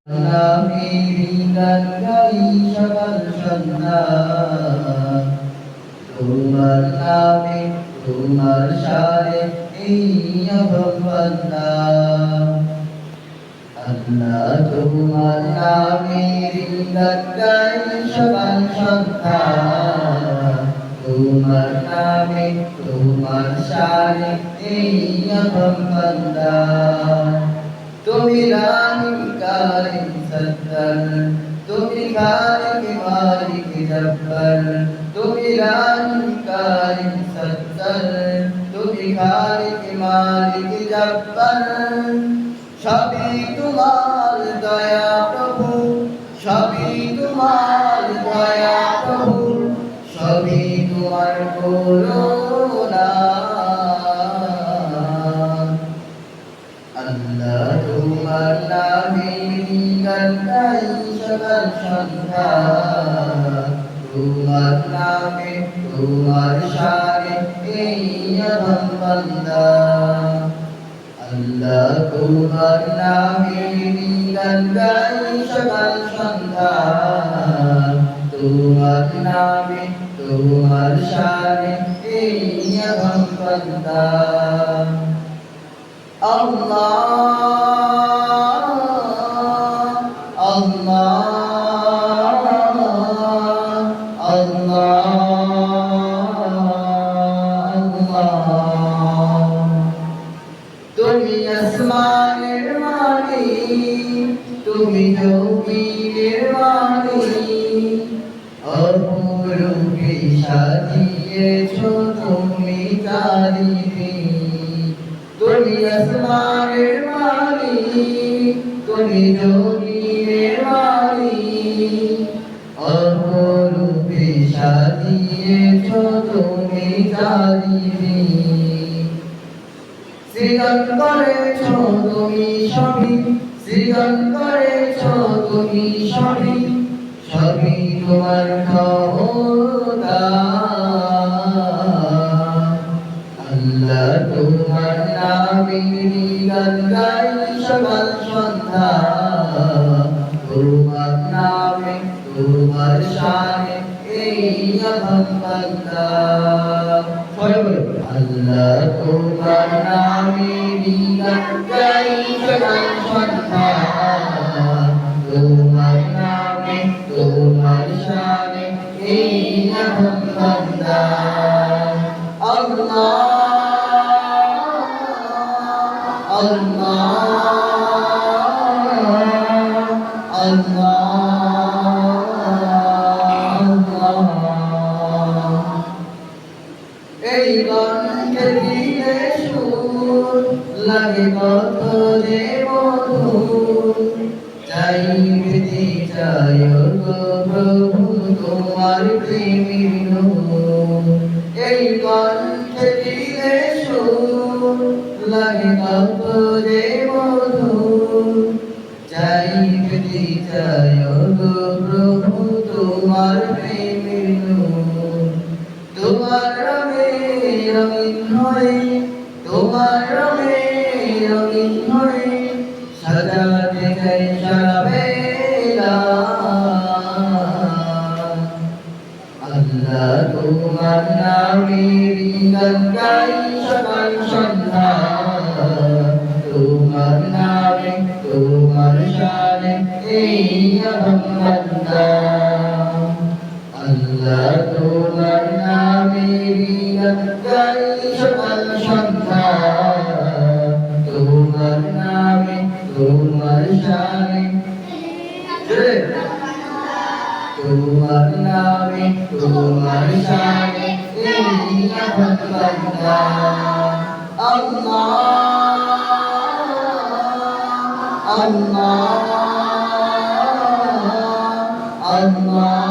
নামের গাই সকাল সন্ধ্যা তোমার নামে তোমার শানে এই বান্দা আল্লাহ তোমার নামের গাই সকাল সন্ধ্যা তোমার নামে তোমার শানে এই বান্দা তুমি রানী কারিম সত্তর তুমি খালিক মালিক জব্বার তুমি রানী কারিম সত্তর তুমি খালিক মালিক জব্বার সবই তোমার দয়া প্রভু সবই তোমার দয়া প্রভু সবই তোমার করুণা আল্লাহ তোমার নামে গান গাই সকাল সন্ধ্যা তোমার নামে তোমার শানে এই বান্দা আল্লাহ তোমার নামে গান গাই সকাল সন্ধ্যা তোমার নামে তোমার শানে এই বান্দা Allah, Allah, Allah. তুমি আসমানের মালিক, তুমি জমিনের মালিক, অপরূপে সাজিয়েছো তুমি চারিদিক। তুমি আসমানের মালিক, তুমি জমিনের মালিক, অপরূপে সাজিয়েছো তুমি চারিদিক। সৃজন করেছো তুমি সবই, সৃজন করেছো তুমি সবই, সবই তোমার ক্ষমতা। আল্লাহ তোমার নামে গান গাই সকাল সন্ধ্যা তোমার নামে তোমার শানে এই বান্দা আল্লাহ তোমার নামে গান গাই সকাল সন্ধ্যা তোমার নামে তোমার শানে এই বান্দা আল্লাহ এই গানকে দিলে সুর লাগে কত যে মধুর চাইতে চাই গো প্রভু তোমার প্রেমের নূর এই গানকে দিলে সুর লাগে কত যে মধুর চাইতে চাই গো প্রভু তোমার প্রেমের নূর তোমার রঙে রঙিন হয়ে তোমার রঙে রঙিন হয়ে সাজাতে চাই সারা বেলা আল্লাহ তোমার নামে গান গাই সকাল সন্ধ্যা তোমার নামে তোমার শানে এই বান্দা আল্লাহ তোমার নামে গান গাই সকাল সন্ধ্যা তোমার নামে তোমার শানে তোমার নামে তোমার শানে এই বান্দা আল্লাহ আল্লাহ আল্লাহ